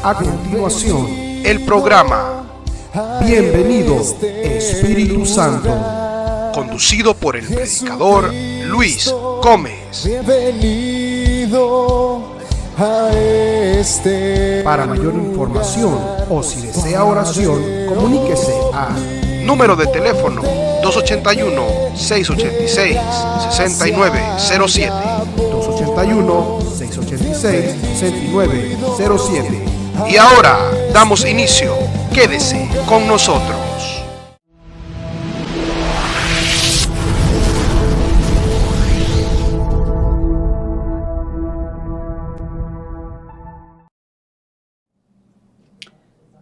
A continuación, el programa Bienvenido Espíritu Santo, conducido por el predicador Luis Gómez. Bienvenido a este Para mayor información o si desea oración, comuníquese a Número de teléfono 281-686-6907. 281-686-6907. Y ahora damos inicio. Quédese con nosotros.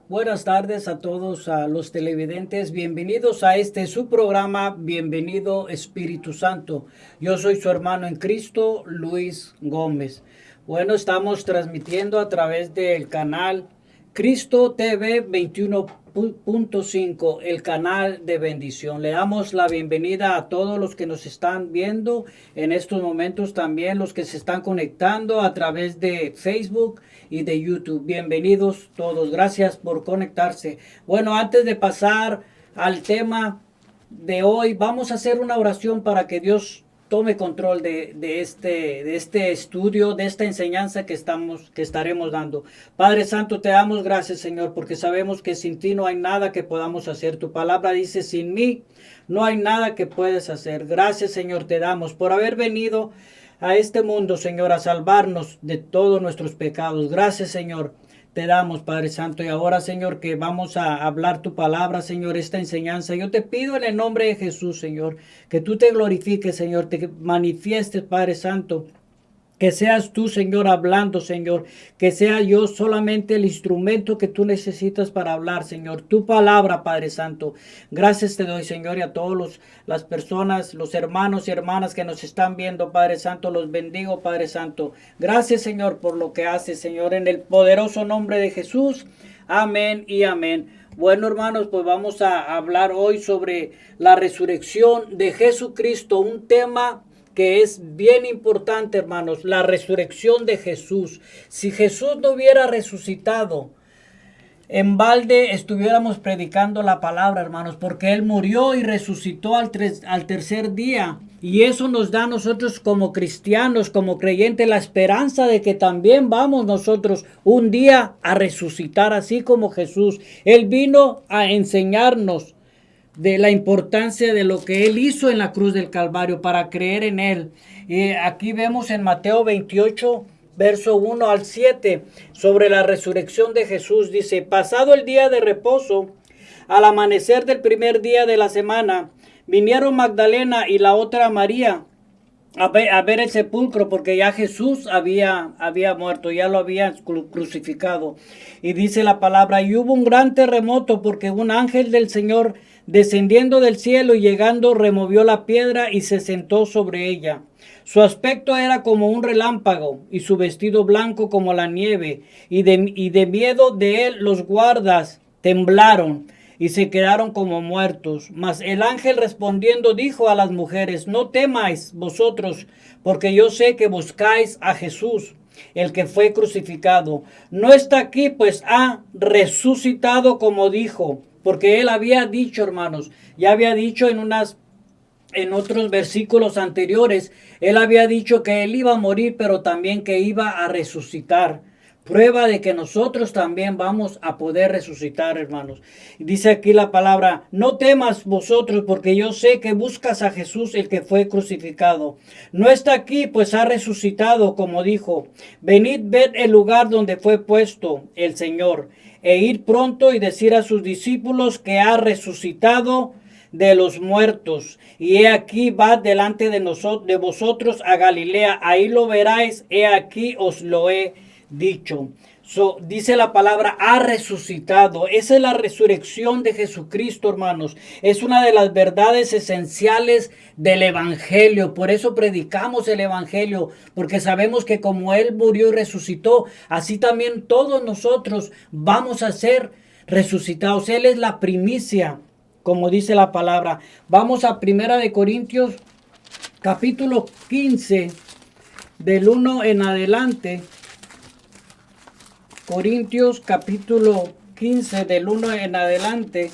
Buenas tardes a todos a los televidentes, bienvenidos a este su programa, Bienvenido Espíritu Santo. Yo soy su hermano en Cristo, Luis Gómez. Bueno, estamos transmitiendo a través del canal Cristo TV 21.5, el canal de bendición. Le damos la bienvenida a todos los que nos están viendo en estos momentos, también los que se están conectando a través de Facebook y de YouTube. Bienvenidos todos, gracias por conectarse. Bueno, antes de pasar al tema de hoy, vamos a hacer una oración para que Dios tome control de este estudio, de esta enseñanza que estaremos dando. Padre Santo, te damos gracias, Señor, porque sabemos que sin ti no hay nada que podamos hacer. Tu palabra dice, sin mí no hay nada que puedes hacer. Gracias, Señor, te damos por haber venido a este mundo, Señor, a salvarnos de todos nuestros pecados. Gracias, Señor, te damos, Padre Santo. Y ahora, Señor, que vamos a hablar tu palabra, Señor, esta enseñanza. Yo te pido en el nombre de Jesús, Señor, que tú te glorifiques, Señor, te manifiestes, Padre Santo. Que seas tú, Señor, hablando, Señor. Que sea yo solamente el instrumento que tú necesitas para hablar, Señor. Tu palabra, Padre Santo. Gracias te doy, Señor, y a todas las personas, los hermanos y hermanas que nos están viendo, Padre Santo. Los bendigo, Padre Santo. Gracias, Señor, por lo que haces, Señor, en el poderoso nombre de Jesús. Amén y amén. Bueno, hermanos, pues vamos a hablar hoy sobre la resurrección de Jesucristo. Un tema que es bien importante, hermanos, la resurrección de Jesús. Si Jesús no hubiera resucitado, en balde estuviéramos predicando la palabra, hermanos, porque Él murió y resucitó al tercer día. Y eso nos da a nosotros como cristianos, como creyentes, la esperanza de que también vamos nosotros un día a resucitar, así como Jesús. Él vino a enseñarnos de la importancia de lo que Él hizo en la cruz del Calvario para creer en Él. Y aquí vemos en Mateo 28, verso 1 al 7, sobre la resurrección de Jesús. Dice, pasado el día de reposo, al amanecer del primer día de la semana, vinieron Magdalena y la otra María a ver el sepulcro, porque ya Jesús había muerto, ya lo habían crucificado. Y dice la palabra, y hubo un gran terremoto, porque un ángel del Señor descendiendo del cielo y llegando removió la piedra y se sentó sobre ella. Su aspecto era como un relámpago y su vestido blanco como la nieve, y de miedo de él los guardas temblaron y se quedaron como muertos. Mas el ángel respondiendo dijo a las mujeres, no temáis vosotros, porque yo sé que buscáis a Jesús, el que fue crucificado. No está aquí, pues ha resucitado como dijo. Porque Él había dicho, hermanos, ya había dicho en otros versículos anteriores, Él había dicho que Él iba a morir, pero también que iba a resucitar. Prueba de que nosotros también vamos a poder resucitar, hermanos. Dice aquí la palabra, no temas vosotros, porque yo sé que buscas a Jesús, el que fue crucificado. No está aquí, pues ha resucitado, como dijo. Venid, ved el lugar donde fue puesto el Señor, e ir pronto y decir a sus discípulos que ha resucitado de los muertos. Y he aquí va delante de vosotros a Galilea, ahí lo veráis, he aquí os lo he dicho. Dice la palabra, ha resucitado. Esa es la resurrección de Jesucristo, hermanos. Es una de las verdades esenciales del Evangelio. Por eso predicamos el Evangelio, porque sabemos que como Él murió y resucitó, así también todos nosotros vamos a ser resucitados. Él es la primicia, como dice la palabra. Vamos a 1 Corintios, capítulo 15, del 1 en adelante. Corintios capítulo 15 del 1 en adelante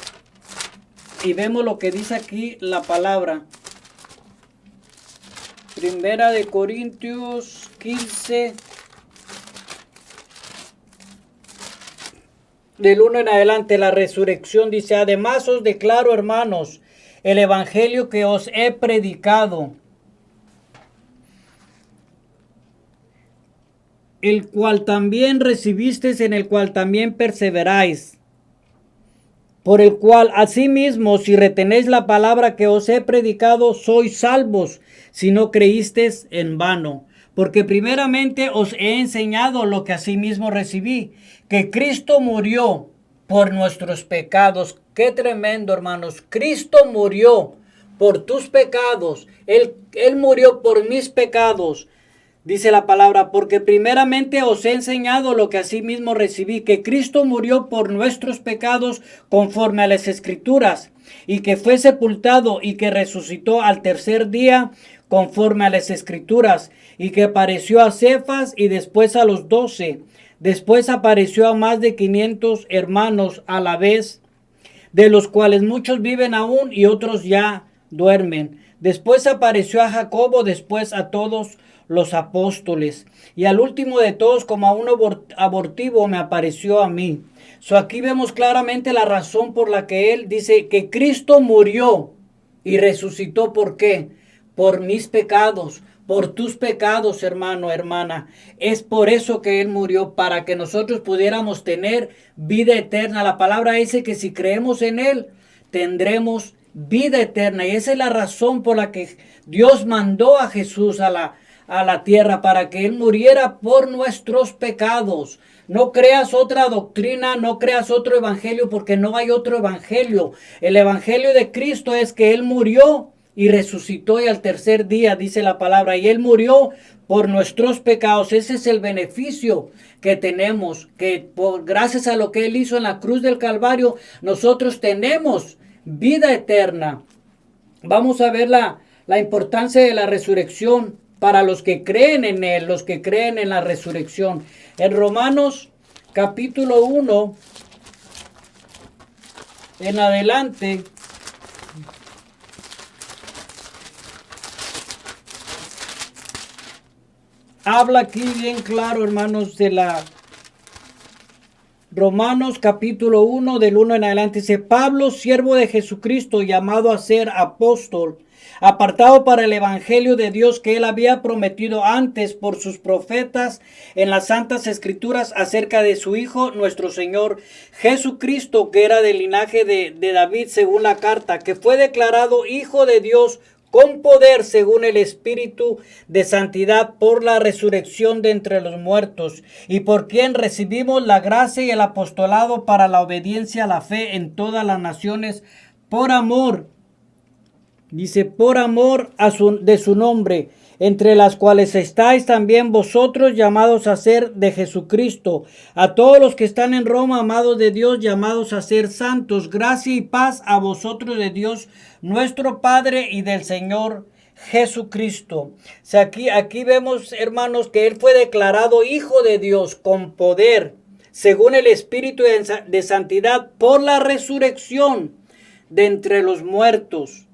y vemos lo que dice aquí la palabra. Primera de Corintios 15 del 1 en adelante, la resurrección dice: además os declaro, hermanos, el evangelio que os he predicado, el cual también recibisteis, en el cual también perseveráis, por el cual asimismo, si retenéis la palabra que os he predicado, sois salvos, si no creísteis en vano. Porque primeramente os he enseñado lo que asimismo recibí, que Cristo murió por nuestros pecados. Qué tremendo, hermanos. Cristo murió por tus pecados. Él murió por mis pecados. Dice la palabra, porque primeramente os he enseñado lo que asimismo recibí, que Cristo murió por nuestros pecados conforme a las Escrituras, y que fue sepultado y que resucitó al tercer día conforme a las Escrituras, y que apareció a Cefas y después a los 12. Después apareció a más de 500 hermanos a la vez, de los cuales muchos viven aún y otros ya duermen. Después apareció a Jacobo, después a todos los apóstoles, y al último de todos, como a un abortivo, me apareció a mí. Aquí vemos claramente la razón por la que él dice que Cristo murió y resucitó. ¿Por qué? Por mis pecados, por tus pecados, hermano, hermana. Es por eso que él murió, para que nosotros pudiéramos tener vida eterna. La palabra dice que si creemos en él, tendremos vida eterna. Y esa es la razón por la que Dios mandó a Jesús a la tierra, para que él muriera por nuestros pecados. No creas otra doctrina, no creas otro evangelio, porque no hay otro evangelio. El evangelio de Cristo es que él murió y resucitó, y al tercer día, dice la palabra, y él murió por nuestros pecados. Ese es el beneficio que tenemos, que gracias a lo que él hizo en la cruz del Calvario, nosotros tenemos vida eterna. Vamos a ver la importancia de la resurrección para los que creen en él, los que creen en la resurrección. En Romanos capítulo 1 en adelante, habla aquí bien claro, hermanos, de la Romanos capítulo 1 del 1 en adelante. Dice: Pablo, siervo de Jesucristo, llamado a ser apóstol, apartado para el evangelio de Dios que él había prometido antes por sus profetas en las santas escrituras acerca de su Hijo, nuestro Señor Jesucristo, que era del linaje de David según la carta, que fue declarado Hijo de Dios con poder según el Espíritu de santidad por la resurrección de entre los muertos, y por quien recibimos la gracia y el apostolado para la obediencia a la fe en todas las naciones, por amor, dice, por amor de su nombre, entre las cuales estáis también vosotros, llamados a ser de Jesucristo. A todos los que están en Roma, amados de Dios, llamados a ser santos, gracia y paz a vosotros de Dios nuestro Padre y del Señor Jesucristo. O sea, aquí vemos, hermanos, que él fue declarado Hijo de Dios con poder, según el Espíritu de santidad, por la resurrección de entre los muertos.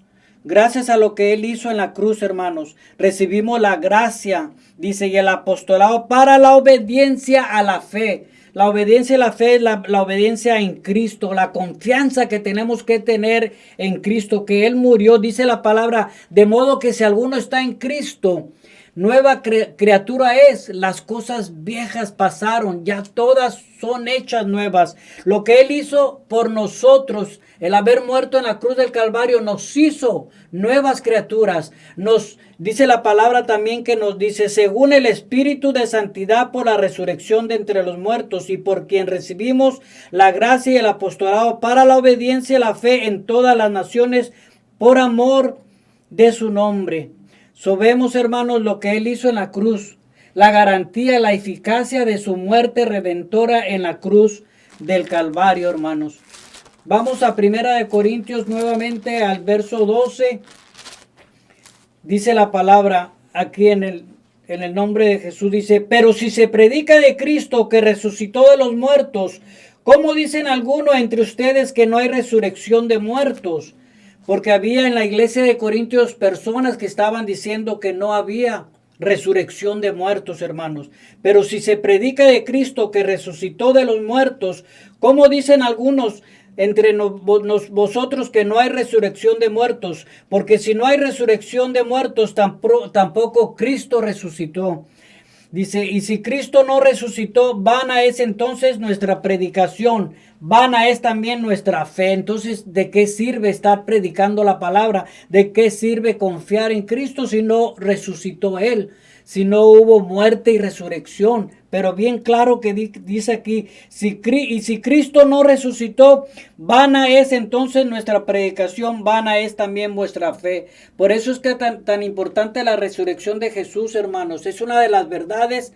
Gracias a lo que él hizo en la cruz, hermanos, recibimos la gracia, dice, y el apostolado para la obediencia a la fe. La obediencia a la fe es la obediencia en Cristo, la confianza que tenemos que tener en Cristo, que él murió, dice la palabra, de modo que si alguno está en Cristo, nueva criatura es. Las cosas viejas pasaron, ya todas son hechas nuevas. Lo que él hizo por nosotros, el haber muerto en la cruz del Calvario, nos hizo nuevas criaturas. Nos dice la palabra también, que nos dice, según el Espíritu de santidad por la resurrección de entre los muertos, y por quien recibimos la gracia y el apostolado para la obediencia y la fe en todas las naciones, por amor de su nombre. Vemos, hermanos, lo que él hizo en la cruz, la garantía, la eficacia de su muerte redentora en la cruz del Calvario, hermanos. Vamos a 1 Corintios nuevamente al verso 12. Dice la palabra aquí en en el nombre de Jesús, dice, pero si se predica de Cristo que resucitó de los muertos, ¿cómo dicen algunos entre ustedes que no hay resurrección de muertos? Porque había en la iglesia de Corintios personas que estaban diciendo que no había resurrección de muertos, hermanos. Pero si se predica de Cristo que resucitó de los muertos, ¿cómo dicen algunos entre vosotros que no hay resurrección de muertos? Porque si no hay resurrección de muertos, tampoco Cristo resucitó. Dice, y si Cristo no resucitó, vana es entonces nuestra predicación, vana es también nuestra fe. Entonces, ¿de qué sirve estar predicando la palabra? ¿De qué sirve confiar en Cristo si no resucitó Él? Si no hubo muerte y resurrección. Pero bien claro que dice aquí, si Cristo no resucitó, vana es entonces nuestra predicación, vana es también vuestra fe. Por eso es que tan importante la resurrección de Jesús, hermanos. Es una de las verdades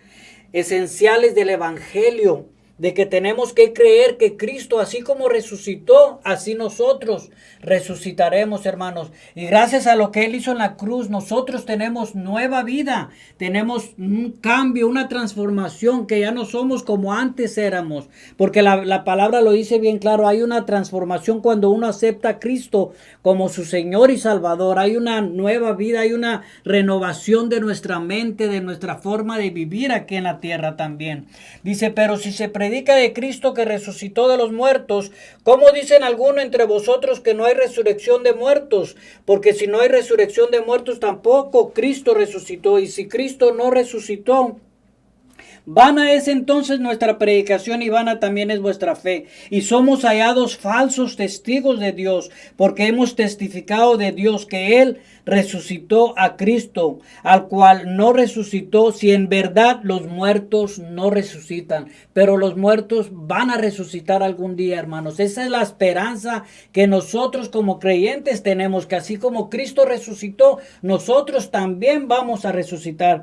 esenciales del Evangelio, de que tenemos que creer que Cristo, así como resucitó, así nosotros resucitaremos, hermanos. Y gracias a lo que Él hizo en la cruz, nosotros tenemos nueva vida, tenemos un cambio, una transformación, que ya no somos como antes éramos. Porque la palabra lo dice bien claro, hay una transformación cuando uno acepta a Cristo como su Señor y Salvador. Hay una nueva vida, hay una renovación de nuestra mente, de nuestra forma de vivir aquí en la tierra también. Dice, pero si se predica de Cristo que resucitó de los muertos, ¿cómo dicen algunos entre vosotros que no hay resurrección de muertos? Porque si no hay resurrección de muertos, tampoco Cristo resucitó. Y si Cristo no resucitó, vana es entonces nuestra predicación y vana también es vuestra fe. Y somos hallados falsos testigos de Dios, porque hemos testificado de Dios que Él resucitó a Cristo, al cual no resucitó, si en verdad los muertos no resucitan. Pero los muertos van a resucitar algún día, hermanos. Esa es la esperanza que nosotros como creyentes tenemos, que así como Cristo resucitó, nosotros también vamos a resucitar.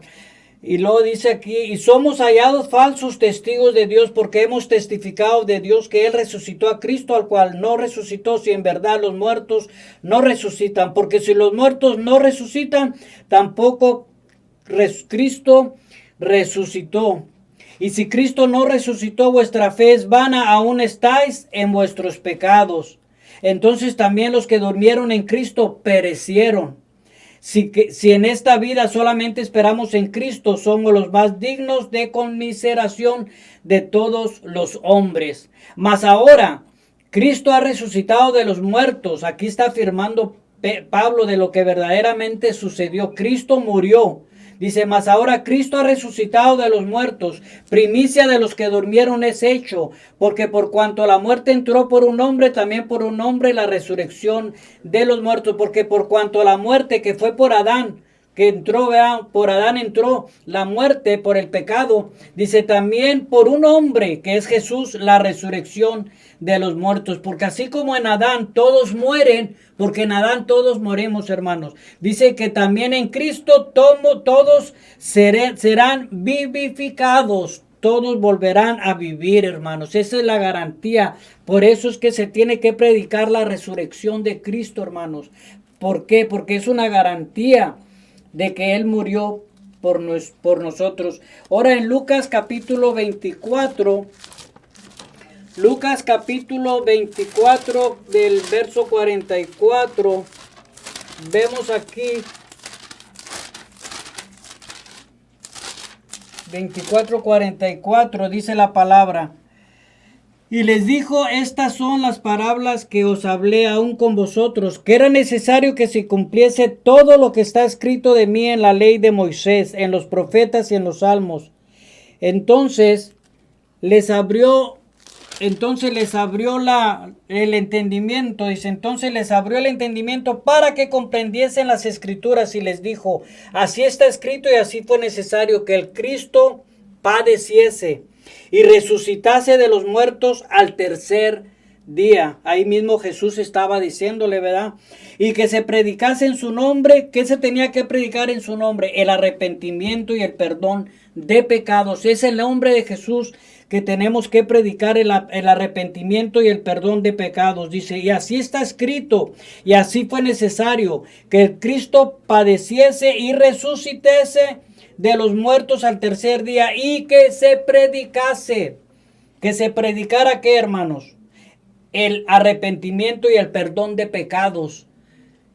Y luego dice aquí, y somos hallados falsos testigos de Dios porque hemos testificado de Dios que Él resucitó a Cristo, al cual no resucitó, si en verdad los muertos no resucitan. Porque si los muertos no resucitan, tampoco Cristo resucitó. Y si Cristo no resucitó, vuestra fe es vana, aún estáis en vuestros pecados. Entonces también los que durmieron en Cristo perecieron. Si en esta vida solamente esperamos en Cristo, somos los más dignos de conmiseración de todos los hombres. Mas ahora, Cristo ha resucitado de los muertos. Aquí está afirmando Pablo de lo que verdaderamente sucedió. Cristo murió. Dice, mas ahora Cristo ha resucitado de los muertos, primicia de los que durmieron es hecho, porque por cuanto la muerte entró por un hombre, también por un hombre la resurrección de los muertos, porque por cuanto la muerte que fue por Adán, que entró, vean, por Adán entró la muerte por el pecado, dice también por un hombre que es Jesús la resurrección de los muertos, porque así como en Adán todos mueren, porque en Adán todos morimos, hermanos, dice que también en Cristo todos serán vivificados, todos volverán a vivir, hermanos. Esa es la garantía. Por eso es que se tiene que predicar la resurrección de Cristo, hermanos. ¿Por qué? Porque es una garantía de que Él murió por nosotros. Ahora en Lucas capítulo 24, Lucas capítulo 24 del verso 44, vemos aquí 24:44 dice la palabra. Y les dijo, estas son las parábolas que os hablé aún con vosotros, que era necesario que se cumpliese todo lo que está escrito de mí en la ley de Moisés, en los profetas y en los salmos. Entonces les abrió el entendimiento, dice, entonces les abrió el entendimiento para que comprendiesen las escrituras y les dijo, así está escrito y así fue necesario que el Cristo padeciese y resucitase de los muertos al tercer día. Ahí mismo Jesús estaba diciéndole, ¿verdad? Y que se predicase en su nombre. ¿Qué se tenía que predicar en su nombre? El arrepentimiento y el perdón de pecados. Es el nombre de Jesús que tenemos que predicar, el arrepentimiento y el perdón de pecados. Dice, y así está escrito, y así fue necesario que el Cristo padeciese y resucitase de los muertos al tercer día y que se predicase. Que se predicara, ¿qué, hermanos? El arrepentimiento y el perdón de pecados.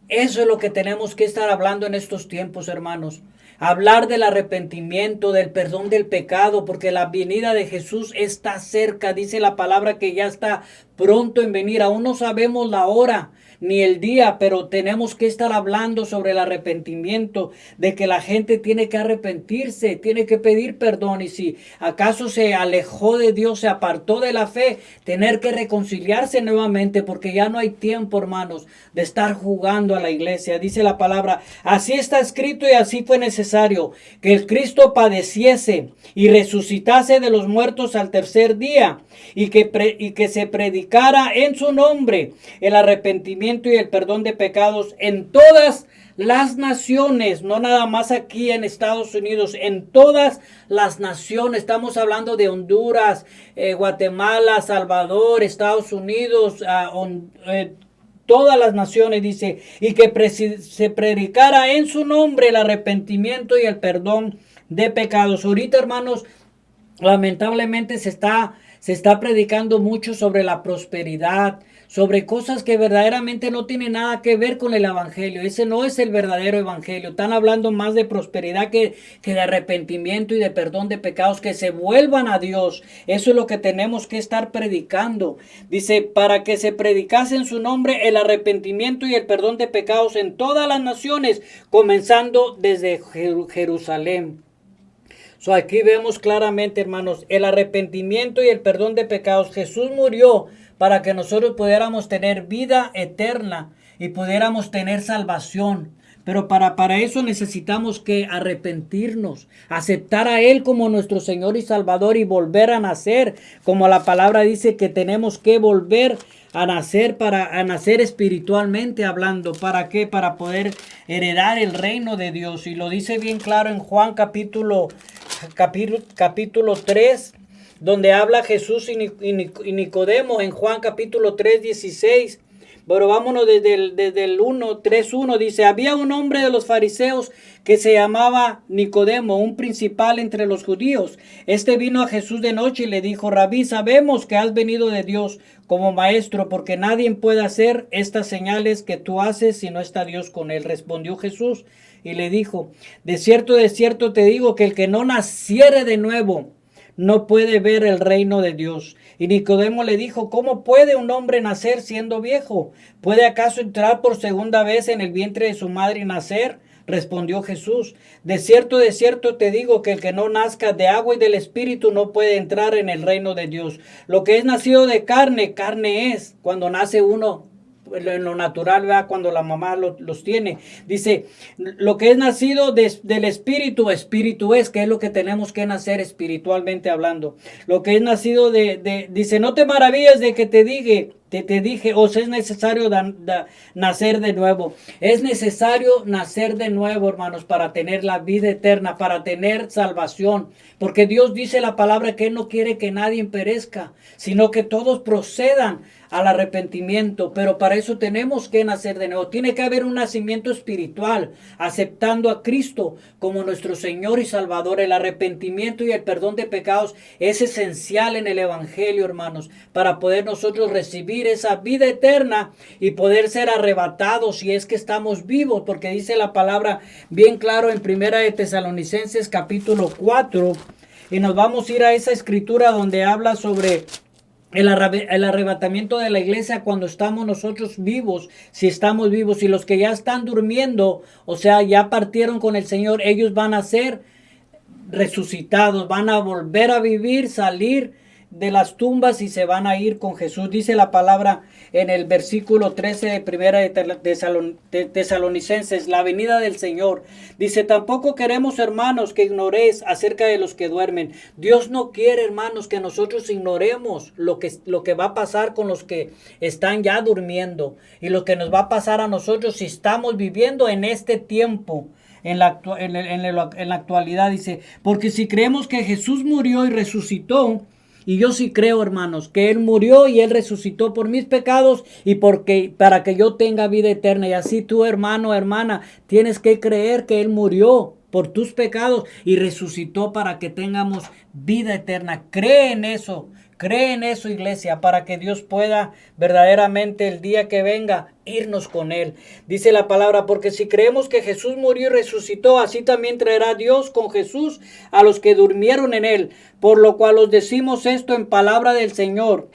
Eso es lo que tenemos que estar hablando en estos tiempos, hermanos. Hablar del arrepentimiento, del perdón del pecado, porque la venida de Jesús está cerca. Dice la palabra que ya está pronto en venir. Aún no sabemos la hora ni el día, pero tenemos que estar hablando sobre el arrepentimiento, de que la gente tiene que arrepentirse, tiene que pedir perdón, y si acaso se alejó de Dios, se apartó de la fe, tener que reconciliarse nuevamente, porque ya no hay tiempo, hermanos, de estar jugando a la iglesia. Dice la palabra, así está escrito y así fue necesario, que el Cristo padeciese y resucitase de los muertos al tercer día, y que se predicara en su nombre el arrepentimiento y el perdón de pecados en todas las naciones, no nada más aquí en Estados Unidos, en todas las naciones. Estamos hablando de Honduras, Guatemala, Salvador, Estados Unidos, todas las naciones, dice, y que se predicara en su nombre el arrepentimiento y el perdón de pecados. Ahorita, hermanos, lamentablemente se está predicando mucho sobre la prosperidad, sobre cosas que verdaderamente no tienen nada que ver con el evangelio. Ese no es el verdadero evangelio. Están hablando más de prosperidad que de arrepentimiento y de perdón de pecados, que se vuelvan a Dios. Eso es lo que tenemos que estar predicando. Dice, para que se predicase en su nombre el arrepentimiento y el perdón de pecados en todas las naciones, comenzando desde Jerusalén. Aquí vemos claramente, hermanos, el arrepentimiento y el perdón de pecados. Jesús murió para que nosotros pudiéramos tener vida eterna y pudiéramos tener salvación. Pero para eso necesitamos que arrepentirnos, aceptar a Él como nuestro Señor y Salvador y volver a nacer. Como la palabra dice que tenemos que volver a nacer, a nacer espiritualmente hablando. ¿Para qué? Para poder heredar el reino de Dios. Y lo dice bien claro en Juan capítulo 3, donde habla Jesús y Nicodemo, en Juan capítulo 3, 16. Pero vámonos desde el 3:1, dice, había un hombre de los fariseos que se llamaba Nicodemo, un principal entre los judíos. Este vino a Jesús de noche y le dijo, Rabí, sabemos que has venido de Dios como maestro, porque nadie puede hacer estas señales que tú haces si no está Dios con él. Respondió Jesús y le dijo, de cierto te digo que el que no naciere de nuevo no puede ver el reino de Dios. Y Nicodemo le dijo, ¿cómo puede un hombre nacer siendo viejo? ¿Puede acaso entrar por segunda vez en el vientre de su madre y nacer? Respondió Jesús, de cierto te digo que el que no nazca de agua y del Espíritu no puede entrar en el reino de Dios. Lo que es nacido de carne, carne es. Cuando nace uno en lo natural, ¿verdad? Cuando la mamá los tiene. Dice, lo que es nacido del Espíritu, Espíritu es, que es lo que tenemos que nacer espiritualmente hablando. Lo que es nacido dice, no te maravilles de que te dije, os es necesario nacer de nuevo. Es necesario nacer de nuevo, hermanos, para tener la vida eterna, para tener salvación. Porque Dios dice la palabra que Él no quiere que nadie perezca, sino que todos procedan al arrepentimiento. Pero para eso tenemos que nacer de nuevo. Tiene que haber un nacimiento espiritual, aceptando a Cristo como nuestro Señor y Salvador. El arrepentimiento y el perdón de pecados es esencial en el Evangelio, hermanos, para poder nosotros recibir esa vida eterna y poder ser arrebatados si es que estamos vivos, porque dice la palabra bien claro en Primera de Tesalonicenses capítulo 4, y nos vamos a ir a esa escritura donde habla sobre el arrebatamiento de la iglesia cuando estamos nosotros vivos, si estamos vivos, y los que ya están durmiendo, o sea, ya partieron con el Señor, ellos van a ser resucitados, van a volver a vivir, salir de las tumbas y se van a ir con Jesús. Dice la palabra en el versículo 13 de Primera de Tesalonicenses, la venida del Señor. Dice, tampoco queremos, hermanos, que ignoréis acerca de los que duermen. Dios no quiere, hermanos, que nosotros ignoremos lo que va a pasar con los que están ya durmiendo y lo que nos va a pasar a nosotros si estamos viviendo en este tiempo. En la actualidad, dice, porque si creemos que Jesús murió y resucitó, y yo sí creo, hermanos, que Él murió y Él resucitó por mis pecados y para que yo tenga vida eterna. Y así tú, hermano, hermana, tienes que creer que Él murió por tus pecados y resucitó para que tengamos vida eterna. Cree en eso, iglesia, para que Dios pueda verdaderamente el día que venga irnos con Él. Dice la palabra, porque si creemos que Jesús murió y resucitó, así también traerá Dios con Jesús a los que durmieron en Él. Por lo cual os decimos esto en palabra del Señor,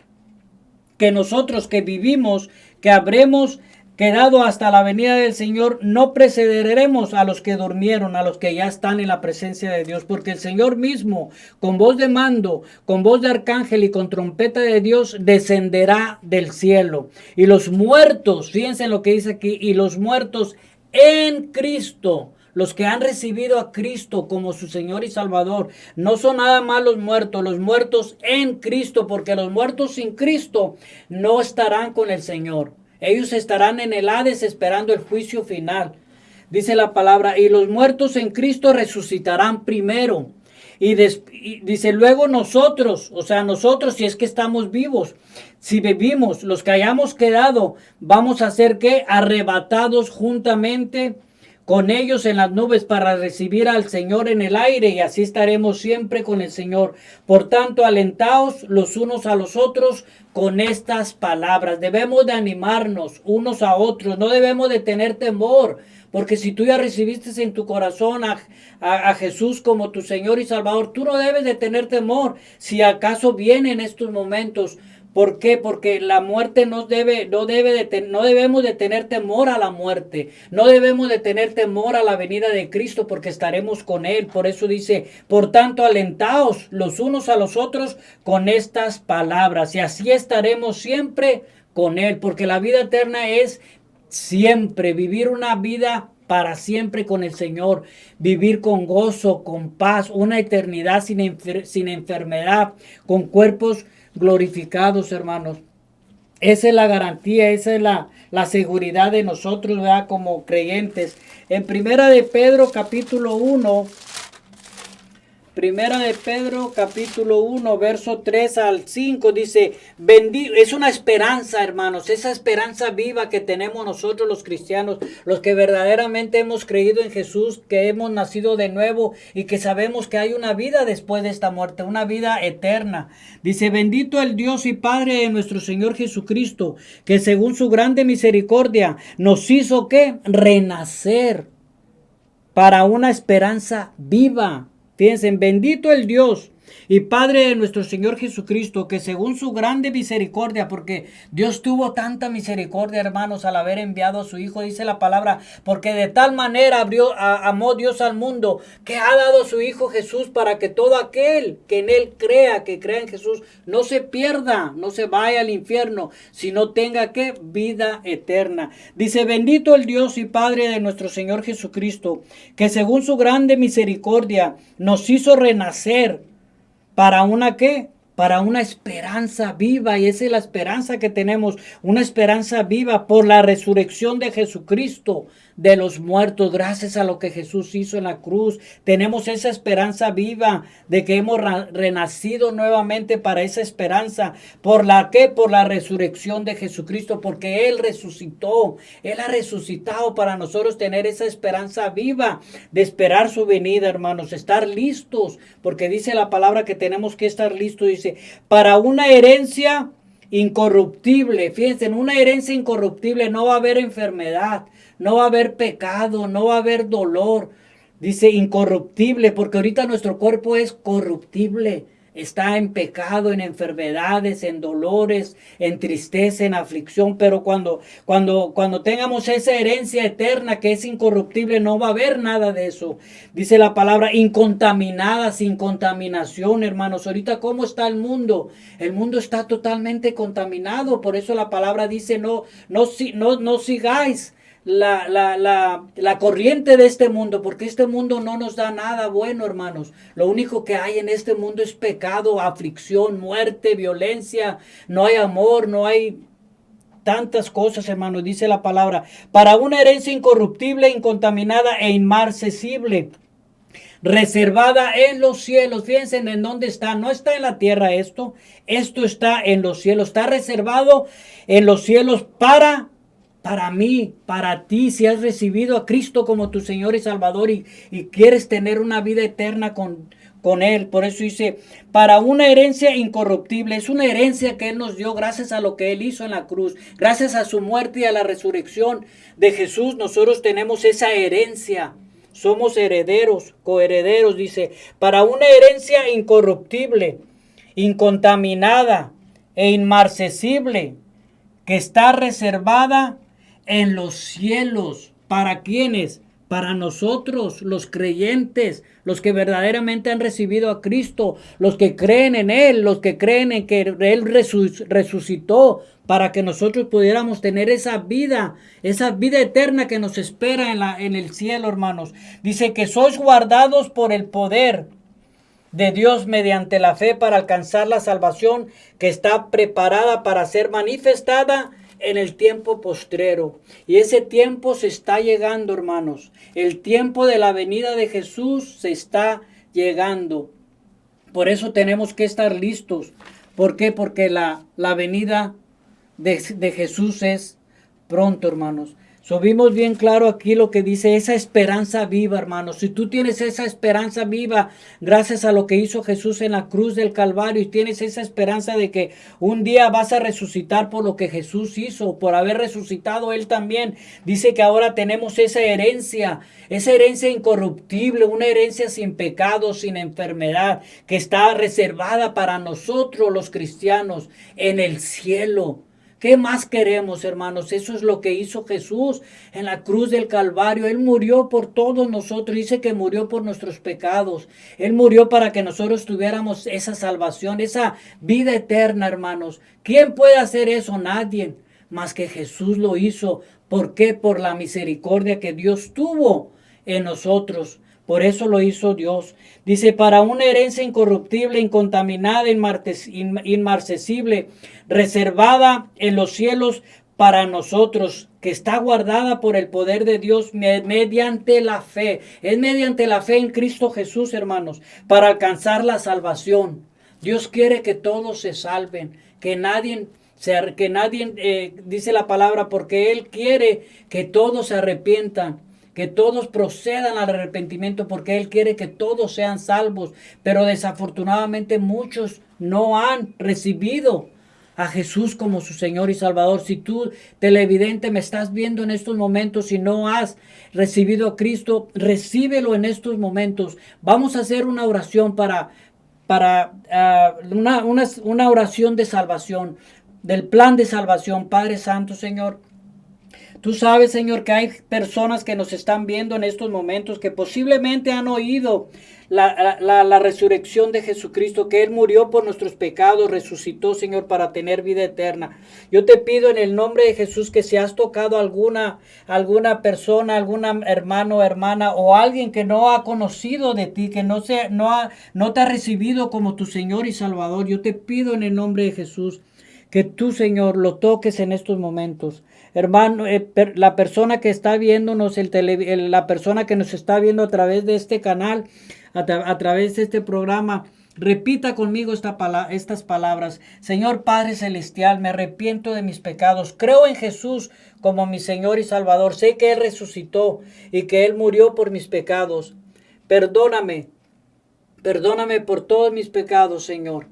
que nosotros que vivimos, que habremos quedado hasta la venida del Señor, no precederemos a los que durmieron, a los que ya están en la presencia de Dios, porque el Señor mismo, con voz de mando, con voz de arcángel y con trompeta de Dios, descenderá del cielo. Y los muertos, fíjense en lo que dice aquí, y los muertos en Cristo, los que han recibido a Cristo como su Señor y Salvador, no son nada más los muertos en Cristo, porque los muertos sin Cristo no estarán con el Señor. Ellos estarán en el Hades esperando el juicio final. Dice la palabra, y los muertos en Cristo resucitarán primero. Y dice, luego nosotros, o sea, nosotros si es que estamos vivos, si vivimos, los que hayamos quedado, vamos a ser ¿qué? Arrebatados juntamente con ellos en las nubes para recibir al Señor en el aire, y así estaremos siempre con el Señor. Por tanto, alentaos los unos a los otros con estas palabras. Debemos de animarnos unos a otros, no debemos de tener temor, porque si tú ya recibiste en tu corazón a Jesús como tu Señor y Salvador, tú no debes de tener temor si acaso viene en estos momentos. ¿Por qué? Porque la muerte no debemos de tener temor a la muerte. No debemos de tener temor a la venida de Cristo, porque estaremos con Él. Por eso dice, por tanto, alentaos los unos a los otros con estas palabras. Y así estaremos siempre con Él, porque la vida eterna es siempre vivir una vida para siempre con el Señor, vivir con gozo, con paz, una eternidad sin enfermedad, con cuerpos glorificados, hermanos. Esa es la garantía, esa es la seguridad de nosotros, ¿verdad? Como creyentes. En Primera de Pedro capítulo 1, verso 3 al 5, dice, es una esperanza, hermanos, esa esperanza viva que tenemos nosotros los cristianos, los que verdaderamente hemos creído en Jesús, que hemos nacido de nuevo y que sabemos que hay una vida después de esta muerte, una vida eterna. Dice, bendito el Dios y Padre de nuestro Señor Jesucristo, que según su grande misericordia nos hizo, ¿qué? Renacer para una esperanza viva. Fíjense, bendito el Dios y Padre de nuestro Señor Jesucristo, que según su grande misericordia, porque Dios tuvo tanta misericordia, hermanos, al haber enviado a su Hijo, dice la palabra, porque de tal manera amó Dios al mundo, que ha dado a su Hijo Jesús, para que todo aquel que en Él crea, que crea en Jesús, no se pierda, no se vaya al infierno, sino tenga ¿qué? Vida eterna. Dice, bendito el Dios y Padre de nuestro Señor Jesucristo, que según su grande misericordia nos hizo renacer para una ¿qué? Para una esperanza viva, y esa es la esperanza que tenemos, una esperanza viva por la resurrección de Jesucristo de los muertos. Gracias a lo que Jesús hizo en la cruz, tenemos esa esperanza viva de que hemos renacido nuevamente para esa esperanza. ¿Por la qué? Por la resurrección de Jesucristo, porque Él resucitó, Él ha resucitado para nosotros tener esa esperanza viva de esperar su venida, hermanos, estar listos, porque dice la palabra que tenemos que estar listos, dice, para una herencia incorruptible. Fíjense, en una herencia incorruptible no va a haber enfermedad, no va a haber pecado, no va a haber dolor. Dice incorruptible, porque ahorita nuestro cuerpo es corruptible. Está en pecado, en enfermedades, en dolores, en tristeza, en aflicción. Pero cuando tengamos esa herencia eterna que es incorruptible, no va a haber nada de eso. Dice la palabra incontaminada, sin contaminación, hermanos. Ahorita, ¿cómo está el mundo? El mundo está totalmente contaminado. Por eso la palabra dice, no sigáis la corriente de este mundo, porque este mundo no nos da nada bueno, hermanos. Lo único que hay en este mundo es pecado, aflicción, muerte, violencia. No hay amor, no hay tantas cosas, hermanos. Dice la palabra, para una herencia incorruptible, incontaminada e inmarcesible, reservada en los cielos. Fíjense en dónde está. No está en la tierra esto está en los cielos. Está reservado en los cielos para para mí, para ti, si has recibido a Cristo como tu Señor y Salvador y quieres tener una vida eterna con Él. Por eso dice, para una herencia incorruptible. Es una herencia que Él nos dio gracias a lo que Él hizo en la cruz. Gracias a su muerte y a la resurrección de Jesús, nosotros tenemos esa herencia. Somos herederos, coherederos, dice, para una herencia incorruptible, incontaminada e inmarcesible, que está reservada en los cielos. ¿Para quiénes? Para nosotros, los creyentes, los que verdaderamente han recibido a Cristo, los que creen en Él, los que creen en que Él resucitó, para que nosotros pudiéramos tener esa vida eterna que nos espera en el cielo, hermanos. Dice que sois guardados por el poder de Dios mediante la fe para alcanzar la salvación que está preparada para ser manifestada en el tiempo postrero. Y ese tiempo se está llegando, hermanos. El tiempo de la venida de Jesús se está llegando. Por eso tenemos que estar listos. ¿Por qué? Porque la venida de Jesús es pronto, hermanos. Vimos bien claro aquí lo que dice esa esperanza viva, hermanos. Si tú tienes esa esperanza viva gracias a lo que hizo Jesús en la cruz del Calvario y tienes esa esperanza de que un día vas a resucitar por lo que Jesús hizo, por haber resucitado Él también, dice que ahora tenemos esa herencia incorruptible, una herencia sin pecado, sin enfermedad, que está reservada para nosotros los cristianos en el cielo. ¿Qué más queremos, hermanos? Eso es lo que hizo Jesús en la cruz del Calvario. Él murió por todos nosotros. Dice que murió por nuestros pecados. Él murió para que nosotros tuviéramos esa salvación, esa vida eterna, hermanos. ¿Quién puede hacer eso? Nadie. Más que Jesús lo hizo. ¿Por qué? Por la misericordia que Dios tuvo en nosotros. Por eso lo hizo Dios. Dice, para una herencia incorruptible, incontaminada, inmarcesible, reservada en los cielos para nosotros, que está guardada por el poder de Dios mediante la fe. Es mediante la fe en Cristo Jesús, hermanos, para alcanzar la salvación. Dios quiere que todos se salven, que nadie dice la palabra, porque Él quiere que todos se arrepientan, que todos procedan al arrepentimiento, porque Él quiere que todos sean salvos. Pero desafortunadamente muchos no han recibido a Jesús como su Señor y Salvador. Si tú, televidente, me estás viendo en estos momentos y no has recibido a Cristo, recíbelo en estos momentos. Vamos a hacer una oración una oración de salvación, del plan de salvación. Padre Santo, Señor, tú sabes, Señor, que hay personas que nos están viendo en estos momentos que posiblemente han oído la resurrección de Jesucristo, que Él murió por nuestros pecados, resucitó, Señor, para tener vida eterna. Yo te pido en el nombre de Jesús que si has tocado alguna persona, algún hermano o hermana o alguien que no ha conocido de ti, que no te ha recibido como tu Señor y Salvador, yo te pido en el nombre de Jesús que tú, Señor, lo toques en estos momentos. Hermano, la persona que está viéndonos, la persona que nos está viendo a través de este canal, a través de este programa, repita conmigo estas palabras. Señor Padre Celestial, me arrepiento de mis pecados. Creo en Jesús como mi Señor y Salvador. Sé que Él resucitó y que Él murió por mis pecados. Perdóname por todos mis pecados, Señor.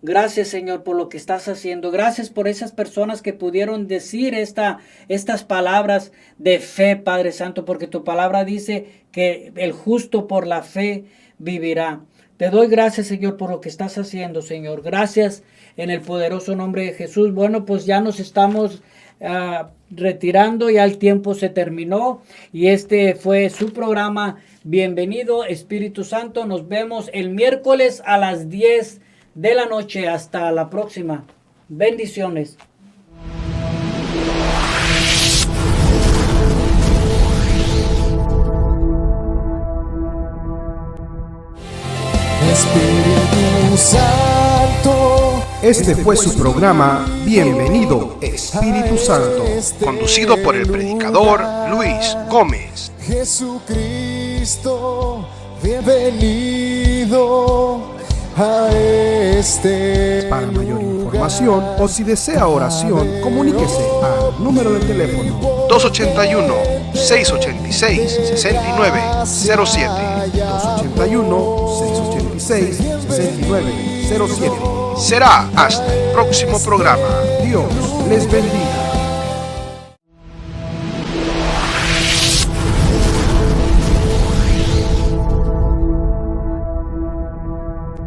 Gracias, Señor, por lo que estás haciendo. Gracias por esas personas que pudieron decir estas palabras de fe, Padre Santo, porque tu palabra dice que el justo por la fe vivirá. Te doy gracias, Señor, por lo que estás haciendo, Señor. Gracias en el poderoso nombre de Jesús. Bueno, pues ya nos estamos retirando, ya el tiempo se terminó y este fue su programa. Bienvenido, Espíritu Santo. Nos vemos el miércoles a las 10 de la noche. Hasta la próxima. Bendiciones. Espíritu Santo. Este fue su programa Bienvenido, Espíritu Santo, conducido por el predicador Luis Gómez. Jesucristo, bienvenido a este Para mayor lugar. información o si desea oración, comuníquese al número de teléfono 281-686-6907. 281-686-6907. Será hasta el próximo programa. Dios les bendiga.